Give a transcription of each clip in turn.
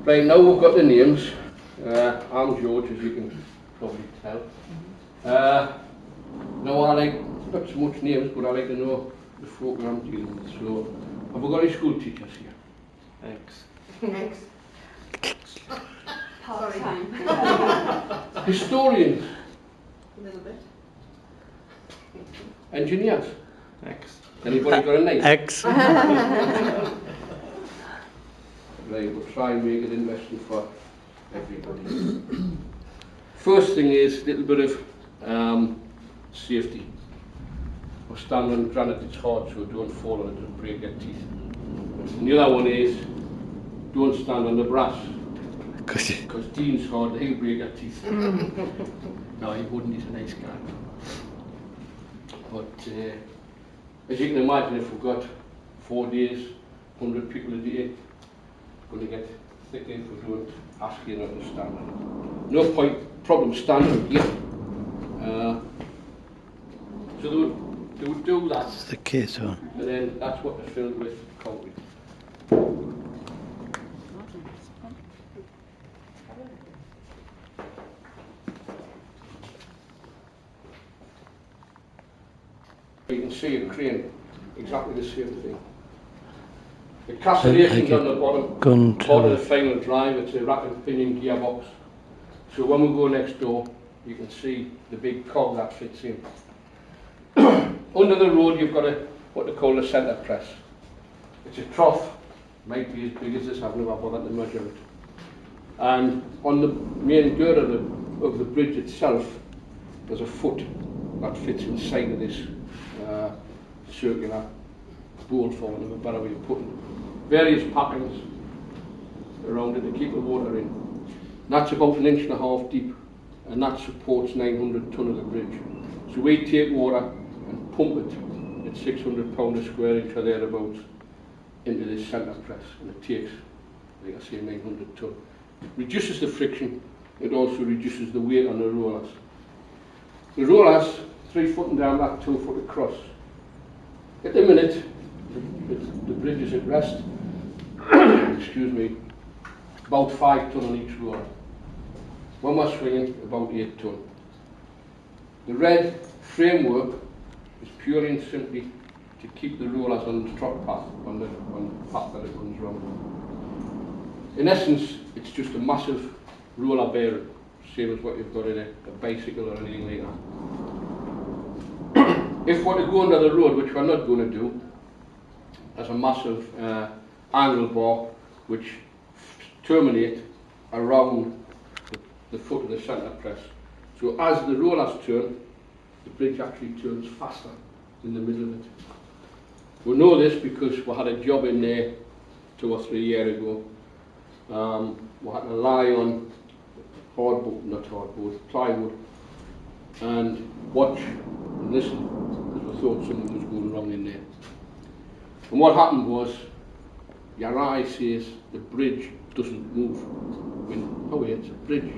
Right, now we've got the names. I'm George, as you can probably tell. Now I like, not so much names, but I like to know the folk I'm dealing with. So, have we got any school teachers here? Thanks. Thanks. Part-time. Historians? A little bit. Engineers? Thanks. Anybody got a name? X. Right, we'll try and make it interesting for everybody. First thing is a little bit of safety. We're standing on granite that's hard, so don't fall on it and break your teeth. And the other one is don't stand on the brass, because Dean's hard, he'll break your teeth. No, he wouldn't, he's a nice guy. But as you can imagine, if we've got 4 days, 100 people a day, going to get thick if we don't ask you not to stand. No problem standing here. So they would do that, That's the case one. and then that's what they're filled with concrete. You can see a crane, exactly the same thing. The castellation's on the bottom part of the final drive. It's a rack and pinion gearbox. So when we go next door, you can see the big cog that fits in. Under the road you've got what they call a centre press. It's a trough, might be as big as this, I've never bothered to measure it. And on the main gird of the bridge itself, there's a foot that fits inside of this circular bowl, for want of a better way of putting it. Various packings around it to keep the water in. That's about 1.5 inches deep, and that supports 900 tonne of the bridge. So we take water and pump it at 600 pound a square inch or thereabouts into this centre press, and it takes, like I say, 900 tonne. Reduces the friction, it also reduces the weight on the rollers. The rollers, 3 foot down, that 2 foot across. At the minute, the bridge is at rest, excuse me, about 5 tonne on each roller. When we're swinging, about 8 tonne. The red framework is purely and simply to keep the rollers on the trot path, on the path that it runs round. In essence, it's just a massive roller bearing, same as what you've got in a bicycle or anything like that. If we're to go under the road, which we're not going to do, there's a massive angle bar which terminate around the foot of the centre press. So as the rollers turn, the bridge actually turns faster in the middle of it. We know this because we had a job in there 2 or 3 years ago. We had to lie on plywood, and watch and listen, because we thought something was going wrong in there. And what happened was, your eye says the bridge doesn't move. It's a bridge.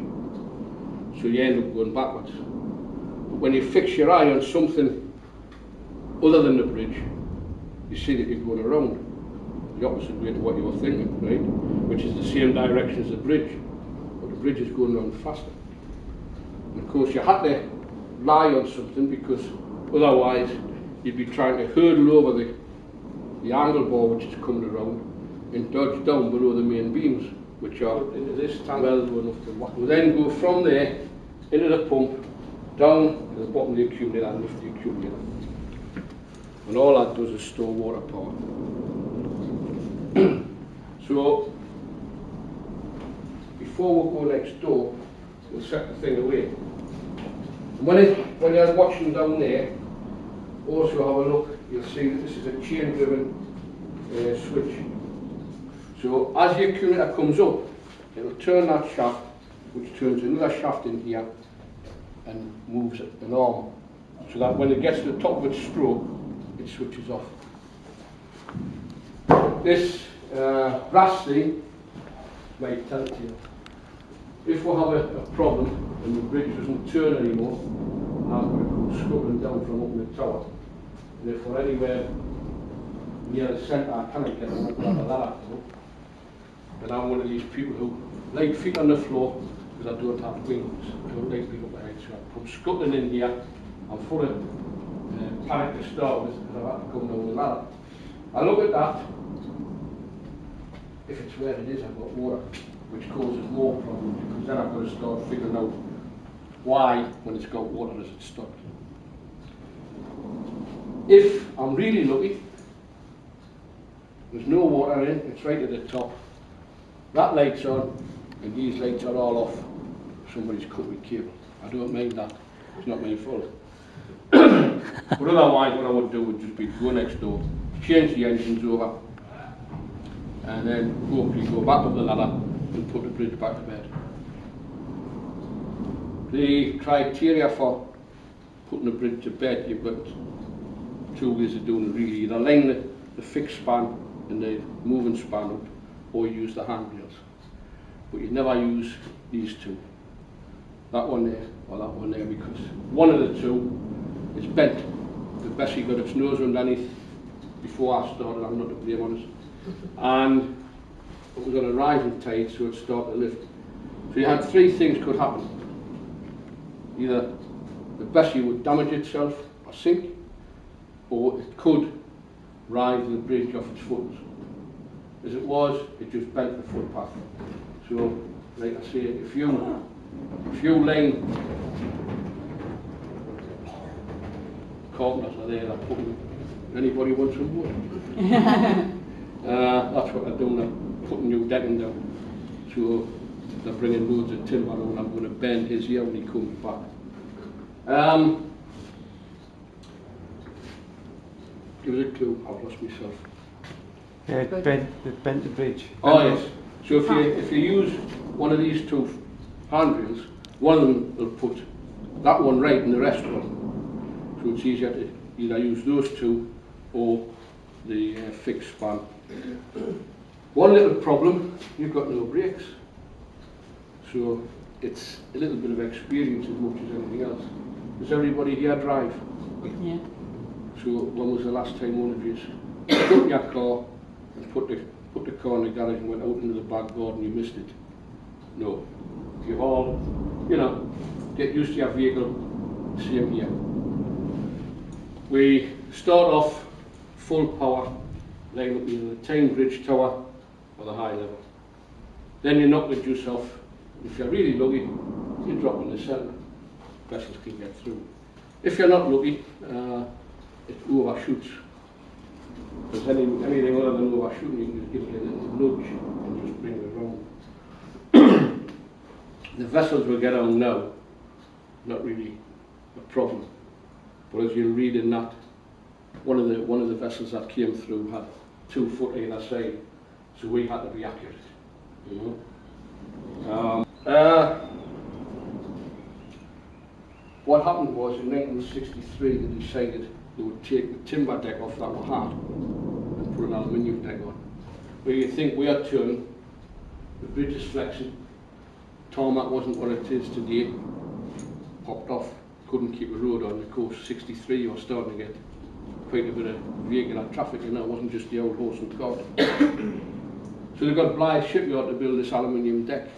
So you end up going backwards. But when you fix your eye on something other than the bridge, you see that you're going around the opposite way to what you were thinking, right? Which is the same direction as the bridge, but the bridge is going around faster. And of course you had to lie on something, because otherwise you'd be trying to hurdle over the angle bar which is coming around and dodge down below the main beams, which are into this tank well low enough to work. We'll then go from there into the pump, down to the bottom of the accumulator and lift the accumulator. And all that does is store water power. So, before we go next door, we'll set the thing away. And when you're watching down there, also have a look, you'll see that this is a chain-driven switch. So as the accumulator comes up, it'll turn that shaft, which turns another shaft in here and moves an arm, so that when it gets to the top of its stroke, it switches off. This brass thing might tell it to you. If we have a problem and the bridge doesn't turn anymore, I'm going to come scuttling down from up in the tower. And if we're anywhere near the centre, I cannot get on, I've got a ladder to. And I'm one of these people who like feet on the floor because I don't have wings. I don't like being up my head, so I come scuttling in here. I'm full of panic to start with because I've had to come down the ladder. I look at that. If it's where it is, I've got water, which causes more problems because then I've got to start figuring out why, when it's got water, has it stopped. If I'm really lucky, there's no water in, it's right at the top. That light's on, and these lights are all off. Somebody's cut my cable. I don't mind that. It's not my fault. But otherwise, what I would do would just be go next door, change the engines over, and then hopefully go back up the ladder and put the bridge back to bed. The criteria for putting the bridge to bed, you've got two ways of doing it really. Either line the fixed span and the moving span up, or you use the handrails. But you never use these two. That one there or that one there, because one of the two is bent. The Bessie got its nose underneath before I started, I'm not to blame on it. And it was on a rising tide, so it started to lift. So you had three things could happen. Either the Bessie would damage itself or sink, or it could rise the bridge off its footings. As it was, it just bent the footpath. So, like I say, if you line carpenters are there, they're putting, anybody wants some wood? That's what they're doing, they're putting new decking down. So they're bringing loads of timber on. I'm going to bend his ear when he comes back. Give us a clue, I've lost myself. It bent the bridge. Oh yes, so if you use one of these two handrails, one of them will put that one right and the rest one. So it's easier to either use those two or the fixed span. One little problem, you've got no brakes. So it's a little bit of experience as much as anything else. Does everybody here drive? Yeah. So when was the last time one of you took your car and put the car in the garage and went out into the back garden and you missed it? No. If you all, get used to your vehicle, same here. We start off full power, line up either the Tyne Bridge Tower or the high level. Then you knock the juice off. If you're really lucky, you drop in the centre. Vessels can get through. If you're not lucky, it overshoots. Because anything other than overshooting, you can just give it a little nudge and just bring it around. The vessels we get on now, not really a problem. But as you'll read in that, one of the vessels that came through had 2 foot either side, so we had to be accurate. What happened was in 1963 they decided they would take the timber deck off that were hard and put an aluminium deck on. Where you think we are turning, the bridge is flexing, tarmac wasn't what it is today, popped off, couldn't keep a road on. Of course, 63 you were starting to get quite a bit of vehicular traffic, and it wasn't just the old horse and cart. So they got Blythe Shipyard to build this aluminium deck.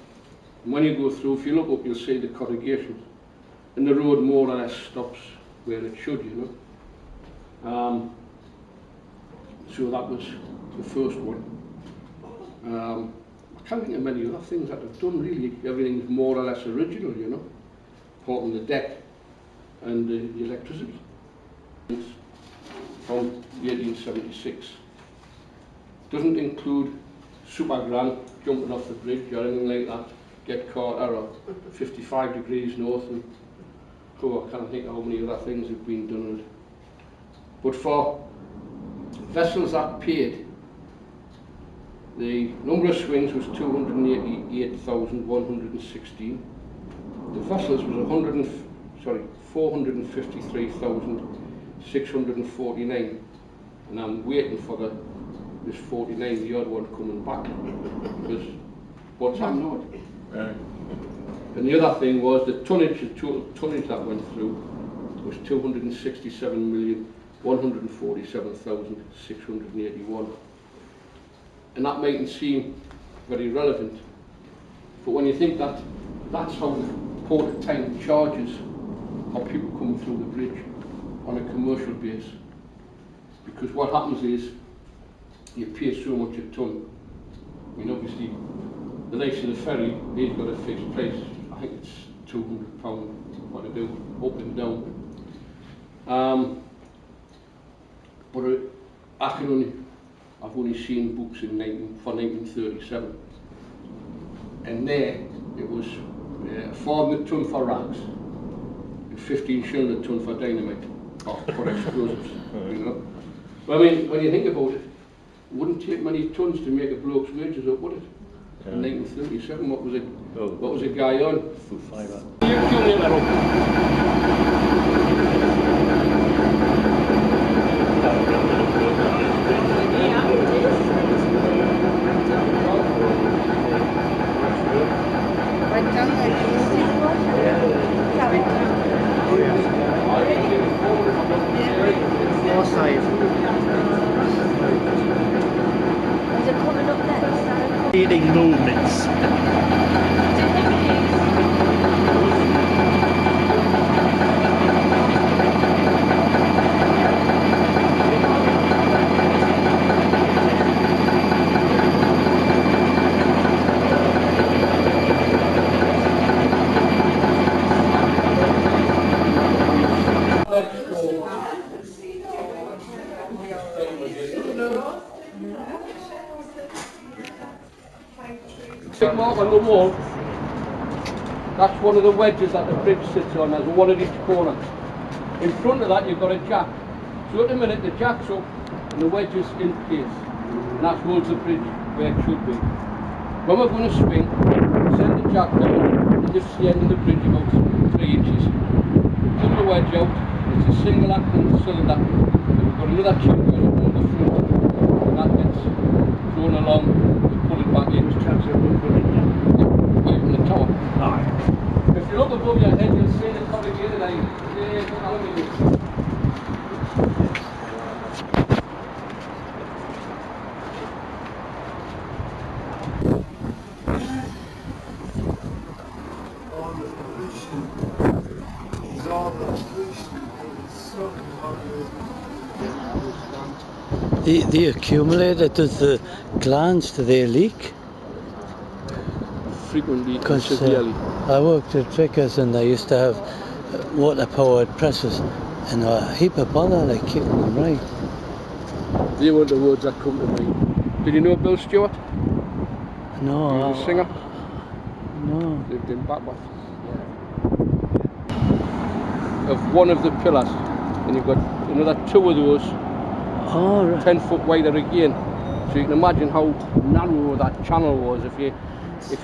And when you go through, if you look up, you'll see the corrugations. And the road more or less stops where it should, So that was the first one. I can't think of many other things that I've done really. Everything's more or less original, apart from the deck and the electricity. From 1876. Doesn't include Super Grand, jumping off the bridge or anything like that. Get caught or 55 degrees north, and I can't think of how many other things have been done. But for vessels that paid, the number of swings was 288,116. The vessels was 453,649, and I'm waiting for this 49, the odd one coming back, because what's happened? And the other thing was the tonnage, the total tonnage that went through was 267,147,681. And that mightn't seem very relevant. But when you think that that's how the Port of Tyne charges how people come through the bridge on a commercial base, because what happens is you pay so much a ton. I mean, obviously, the likes of the ferry, they've got a fixed price. I think it's £200 what to do, up and down. But I've only seen books for 1937, and there it was £4 a ton for rags and 15 shillings a ton for dynamite or for explosives. You know, but I mean, when you think about it, it wouldn't take many tons to make a bloke's wages up, would it? In 1937, what was a guy on? Food fibre. Leading movements. Big mark on the wall, that's one of the wedges that the bridge sits on. There's one at each corner. In front of that you've got a jack. So at the minute the jack's up and the wedge is in place. And that holds the bridge where it should be. When we're going to swing, send the jack down, it lifts the end of the bridge about 3 inches. Pull the wedge out, it's a single acting cylinder. And we've got another tube on the front. And that gets thrown along, we pull it back in. In the top. Aye. If you look above your head, you'll see the corrugated line. The accumulator, does the glands, do they leak? Frequently and Because severely. I worked at Vickers and they used to have water-powered presses and a heap of bother, like keeping them right. They weren't the words that come to mind. Did you know Bill Stewart? No, He was a singer. no. Lived in Batworth. Of one of the pillars, and you've got another 2 of those, Oh, right. 10 foot wider again. So you can imagine how narrow that channel was if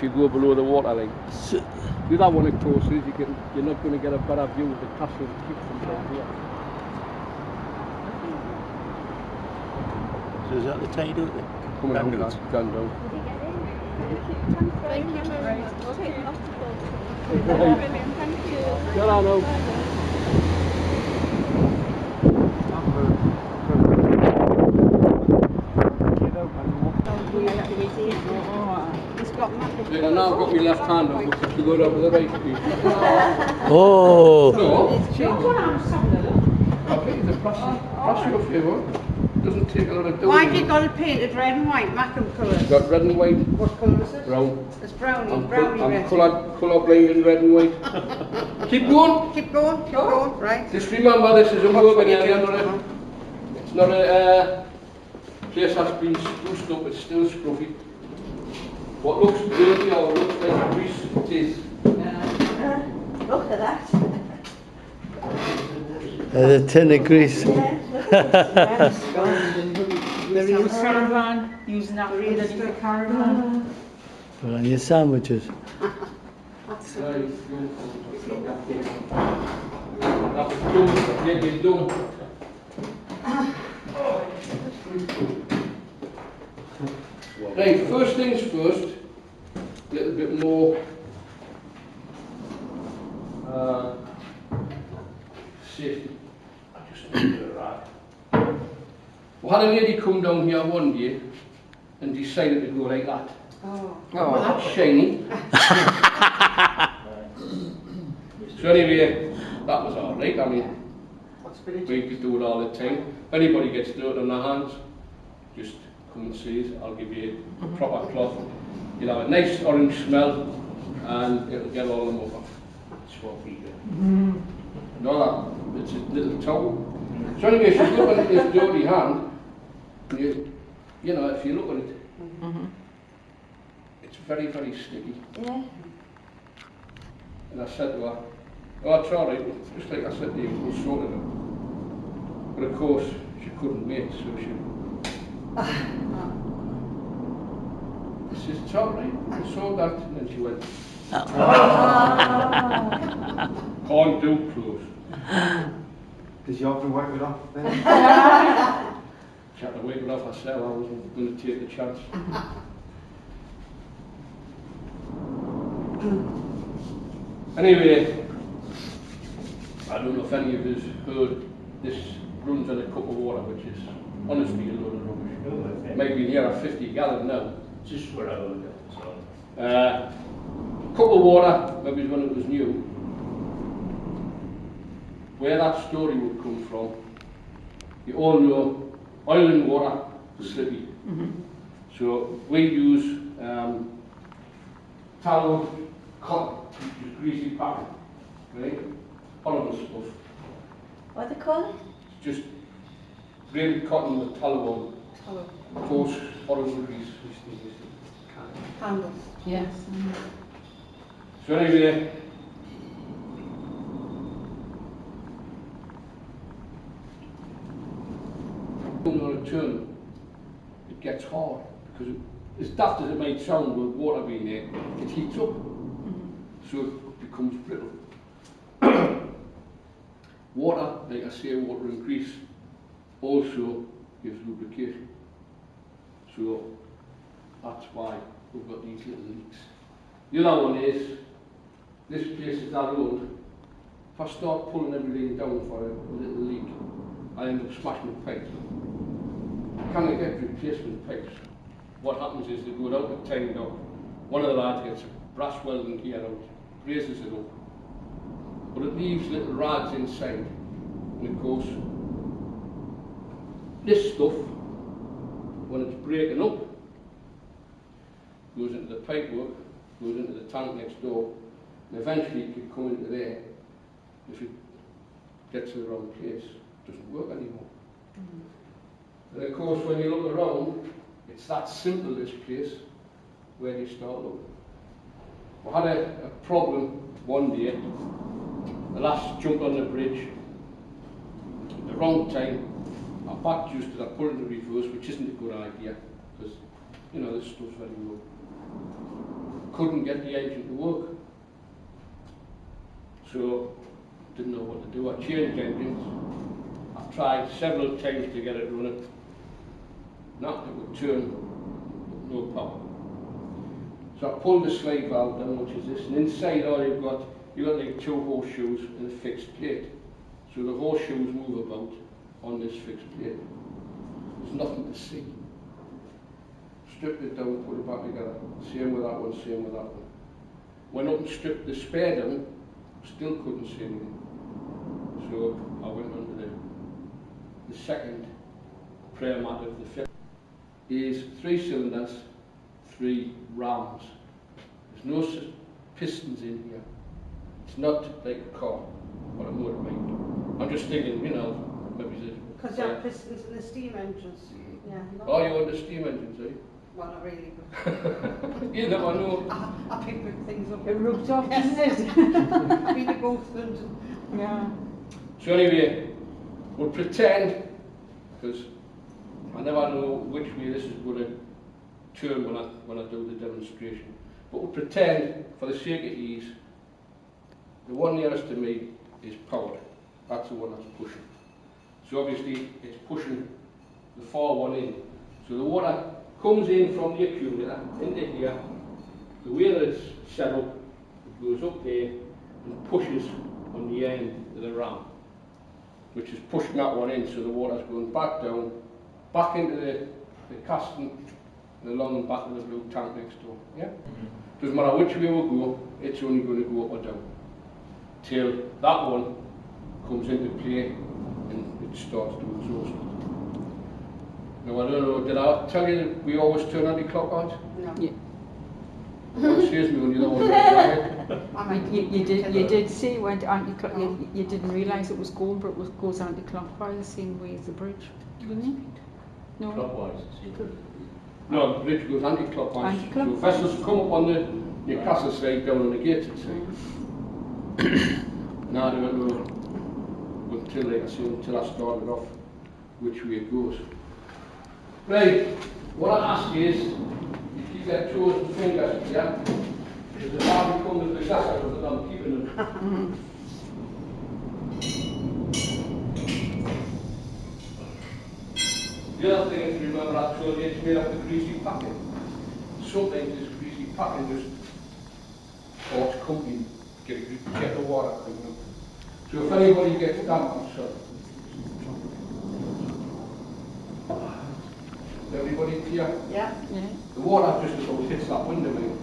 you go below the water line. So, The other one, of course, is you're not going to get a better view of the castle keep from down here. So is that the tide out there? Coming out Vandals. that, gone down. Thank you. Okay, off to go. Right. Brilliant, thank you. Get on now. Yeah, now I've got my left hand on, but if you go down to the right, please. oh, No, I think it's a plus your favour. Doesn't take a lot of doing. Why have you got it painted red and white, Mackem colours? Got red and white, What colour is it? brown. It's brownie, I'm brownie red. colour blind in red and white. Keep going. Keep going, right. Just remember, this is a working area, it's not a place that's been spruced up, it's still scruffy. What looks dirty or looks like grease, it is. Look at that. there's a tin of grease. There is caravan, using that underneath the caravan. Put on your sandwiches. That was done, yeah, it's done. Right, first things first, a little bit more safety. I just need to right. We had a lady come down here one day and decided to go like that. Oh. Oh, that's shiny. So anyway, that was alright. I mean, we could do it all the time. If anybody gets dirt on their hands, just come and see us. I'll give you a proper cloth. You'll have a nice orange smell and it'll get all the muck off. That's what we do. No, that, it's a little towel. So anyway, if you look at this dirty hand, you know, if you look at it, it's very, very sticky. Yeah. And I said to her, oh, it's all right, just like I said to you, we'll sort it out. But of course, she couldn't wait, so she says, it's all right, we'll sort that. And then she went, can't do clothes. Did you often wipe it off then? She had to wipe it off herself, I wasn't going to take the chance. Anyway, I don't know if any of us heard this runs on a cup of water, which is honestly a load of rubbish. Maybe near a 50 gallon now. Just what I heard. So. Cup of water, maybe when it was new. Where that story would come from, you all know oil and water is slippy. So we use tallow, cotton, which is greasy packing, right? Horrible stuff. What they call it? It's just grated cotton with tallow Oh. on, coarse, horrible grease. Candles. Yes. So anyway, when you're on a turn, it gets hard because as daft as it might sound with water being there, it heats up, so it becomes brittle. Water, like I say, water and grease also gives lubrication. So that's why we've got these little leaks. The other one is, this place is that old. If I start pulling everything down for a little leak, I end up smashing the pipes. Can I get replacement pipes? What happens is they go out and tighten up. One of the lads gets a brass welding gear out, raises it up, but it leaves little rags inside. And of course, this stuff, when it's breaking up, goes into the pipework, goes into the tank next door, and eventually it can come into there. If it gets to the wrong place, it doesn't work anymore. And of course, when you look around, it's that simple, this place. Where do you start looking? We had a problem one day. The lass jumped on the bridge at the wrong time. I back juiced it, I put it in reverse, which isn't a good idea, because, you know, this stuff's very low. Couldn't get the engine to work. So, didn't know what to do. I changed engines. I tried several times to get it running. Not it would turn, but no power. So I pulled the slide valve down, which is this, and inside all you've got like two horseshoes and a fixed plate. So the horseshoes move about on this fixed plate. There's nothing to see. Stripped it down, put it back together. Same with that one, same with that one. Went up and stripped the spare down, still couldn't see anything. So I went on to the second prayer mat of the fifth. Is 3 cylinders, 3 rams. There's no pistons in here. It's not like a car or a motorbike. I'm just thinking, you know, maybe Because you have pistons in the steam engines. Yeah. Oh, you want the steam engines, eh? Well, not really, but You never know. I pick big things up. It rubs off, doesn't it? I mean, they both and Yeah. So anyway, we'll pretend, because I never know which way this is going to turn when I do the demonstration. But we'll pretend, for the sake of ease, the one nearest to me is powered. That's the one that's pushing. So obviously it's pushing the far one in. So the water comes in from the accumulator into here. The way that it's set up, it goes up there and pushes on the end of the ram, which is pushing that one in, so the water's going back down, back into the casting, along the back of the blue tank next door. Yeah? Doesn't matter which way we go, it's only going to go up or down. Till that one comes into play and it starts to exhaust. Now I don't know, did I tell you that we always turn anti-clockwise? No. Yeah. Excuse me when you don't want to right? I mean, You did say it went anti-clock. You didn't realise it was going, but it goes anti-clockwise the same way as the bridge, didn't you? No. Clockwise, see. No, the bridge goes anti-clockwise. So Anti-clockwise. vessels come up on the Newcastle side, down on the Gateshead side. Now I don't know until, like I say, until I started off which way it goes. Right, what I ask is, if you get toes and fingers, yeah? Because the bar becomes a disaster because I'm keeping them. The other thing is, remember I told you it's made up of greasy packing. Sometimes this greasy packing just caught company, get a good jet of water coming up. So if anybody gets damp, I'm sorry. Is everybody clear? yeah. Yeah. The water just about hits that window, mate.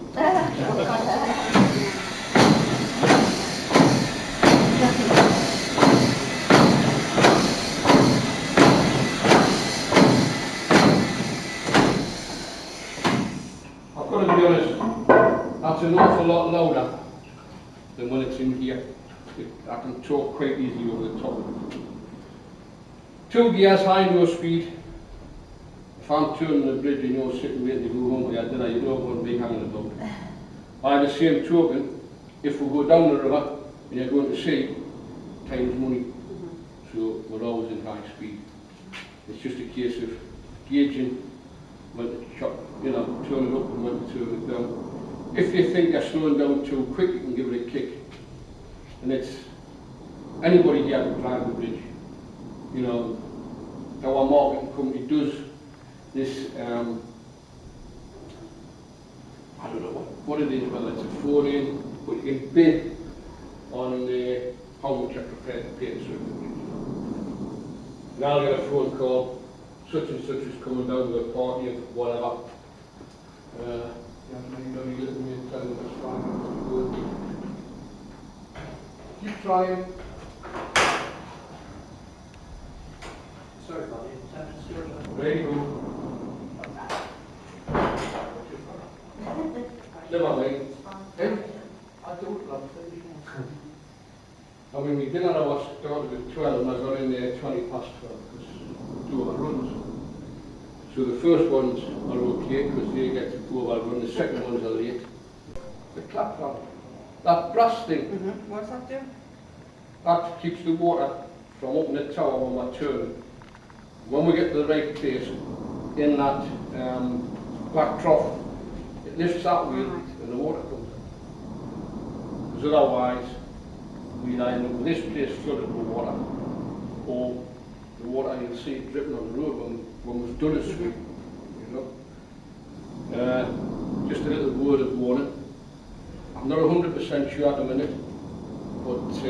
I've got to be honest, that's an awful lot louder than when it's in here. I can talk quite easily over the top of it. 2 gears, high and low speed. If I'm turning the bridge and you're sitting waiting to go home with your dinner, you don't want to be hanging about. By the same token, if we go down the river and you're going to sea, time's money. So we're always in high speed. It's just a case of gauging when to chop, you know, turn it up and when to turn it down. If you think you're slowing down too quick, you can give it a kick. And it's anybody here can drive the bridge. You know, our marketing company does this, I don't know what it is, whether it's a foreign, but you can bid on how much you're prepared to pay to serve the bridge. And I'll get a phone call, such and such is coming down to a party of whatever. You know, you look at me and tell them that's fine. Keep trying. Sorry about it. Very good. Never mind. Eh? I don't love it. I mean, we dinner hour started at 12 and I got in there 20 past 12 because 2 overruns. So the first ones are okay because they get to go overrun, the second ones are late. The clap fan, that brass thing, What's that do? that keeps the water from up in the tower when we're turning. When we get to the right place, in that black trough, it lifts that wheel and the water comes up. Because otherwise, we'd either with this place flooded with water, or the water you'll see it dripping on the road when we've done a sweep, you know. Just a little word of warning. I'm not 100% sure at the minute, but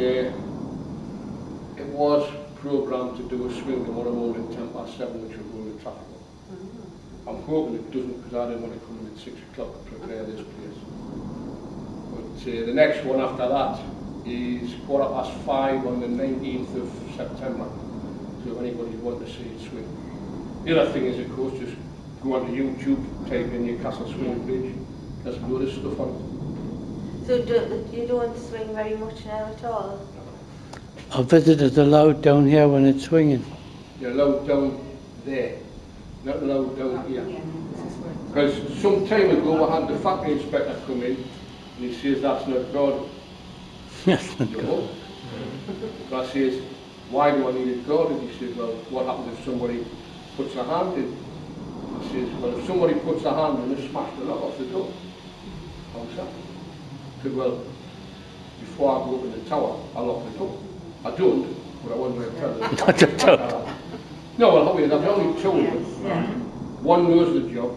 it was programmed to do a swing tomorrow morning at 7:10, which will go the traffic up. I'm hoping it doesn't because I didn't want to come in at 6 o'clock to prepare this place. But the next one after that is 5:15 on the 19th of September. So if anybody wants to see it swing. The other thing is, of course, just go onto YouTube, type in Newcastle Swing Bridge. There's a load of stuff on it. So you don't swing very much now at all? Are visitors allowed down here when it's swinging? You're allowed down there, not allowed down here. Because some time ago I had the factory inspector come in and he says that's not God. Yes, not good. No. So I says, why do I need it guarded? He says, well, what happens if somebody puts their hand in? I says, well, if somebody puts their hand in and smashed the lock off the door. How's that? I said, well, before I go up in the tower, I lock the door. I don't, but I wasn't going to tell them. No, well, obviously, I've only told them. One knows the job,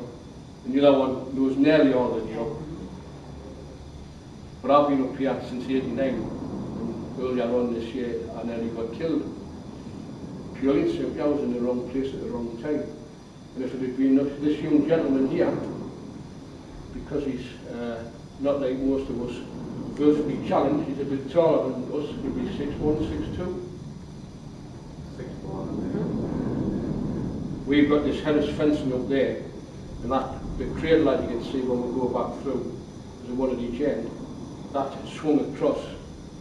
and the other one knows nearly all the job. But I've been up here since '89, and earlier on this year, I nearly got killed. Purely simply, I was in the wrong place at the wrong time. And if it had been this young gentleman here, because he's not like most of us, physically challenged, he's a bit taller than us, he'd be 6'1", 6'2". 6'4". We've got this Harris fencing up there, and that the cradle that you can see when we go back through, there's one at each end, that swung across.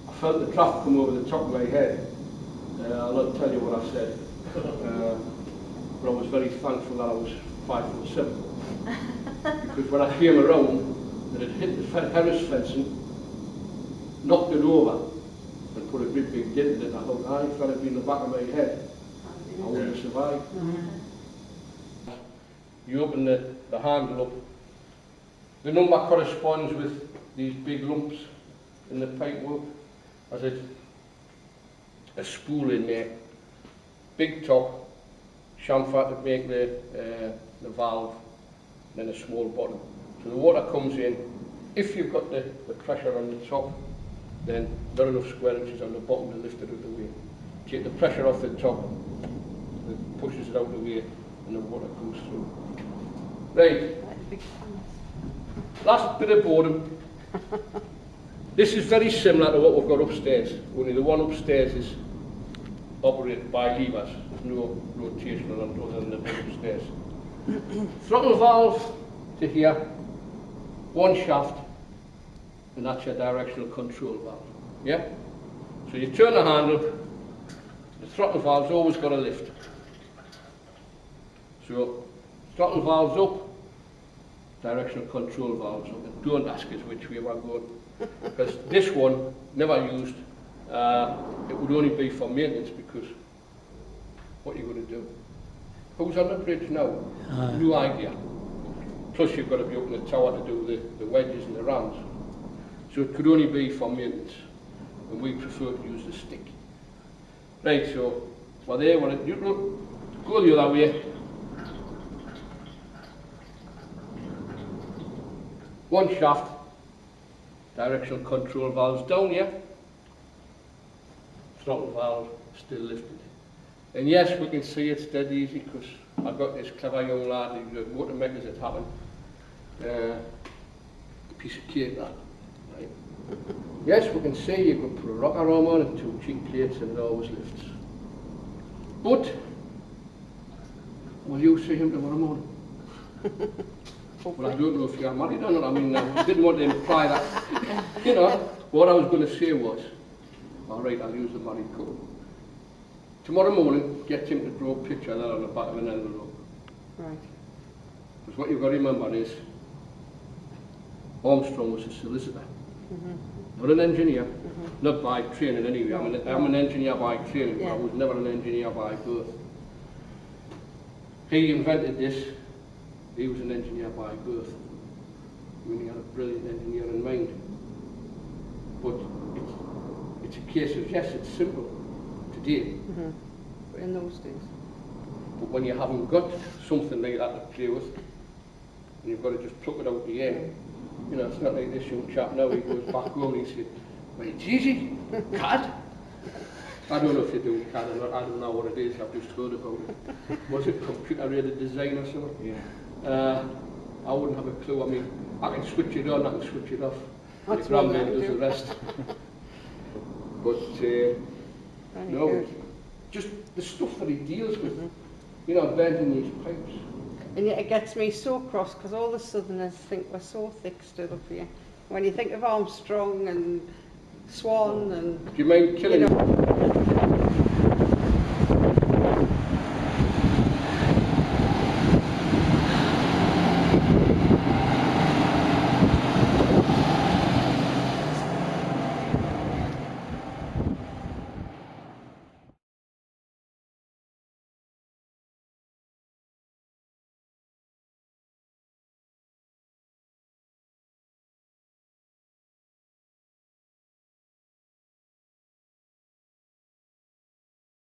I felt the draft come over the top of my head. I'll not tell you what I said, but I was very thankful that I was 5'7", because when I came around, that it hit the Harris fencing, knocked it over, and put a great big dent in it. I thought, if that had been the back of my head, I wouldn't have survived. You open the handle up. The number corresponds with these big lumps in the pipework. As a spool in there. Big top, chamfer to make the valve, then a small bottom. So the water comes in. If you've got the pressure on the top, then not enough square inches on the bottom to lift it out of the way. Take the pressure off the top, it pushes it out of the way, and the water comes through. Right, last bit of boredom. This is very similar to what we've got upstairs, only the one upstairs is operated by levers. There's no rotational other than the bit upstairs. Throttle valve to here, one shaft, and that's your directional control valve. Yeah? So you turn the handle, the throttle valve's always got a lift. So throttle valve's up, directional control valve's up. And don't ask us which way we're going, because this one, never used, it would only be for maintenance, because what are you going to do? Who's on the bridge now? No idea. Plus you've got to be up in the tower to do the wedges and the rams. So it could only be for maintenance, and we prefer to use the stick. Right, so we're there, we're at neutral, go the other way. One shaft, directional control valves down here, throttle valve still lifted. And yes, we can see it's dead easy, because I've got this clever young lad who motor makers it happen. A piece of cake that. Right. Yes, we can see you can put a rocker arm on and 2 cheek plates and it always lifts. But will you see him tomorrow morning? Well, I don't know if you're married or not. I mean, I didn't want to imply that. You know, what I was going to say was, all right, I'll use the married couple. Tomorrow morning, get him to draw a picture of that on the back of an envelope. Right. Because what you've got to remember is, Armstrong was a solicitor, not an engineer, not by training anyway. I'm an engineer by training, but I was never an engineer by birth. He invented this. He was an engineer by birth. I mean, he had a brilliant engineering mind. But it's a case of, yes, it's simple today. But in those days. But when you haven't got something like that to play with, and you've got to just pluck it out the air, you know, it's not like this young chap now, he goes back home and he says, well, it's easy, CAD. I don't know if you do CAD or not, I don't know what it is, I've just heard about it. Was it computer-aided design or something? Yeah. I wouldn't have a clue. I mean, I can switch it on, I can switch it off. That's the what grandman I does do. the rest. But, no, just the stuff that he deals with, you know, bending these pipes. And yet it gets me so cross, because all the Southerners think we're so thick still up here. When you think of Armstrong and Swan and... Do you mind killing you know,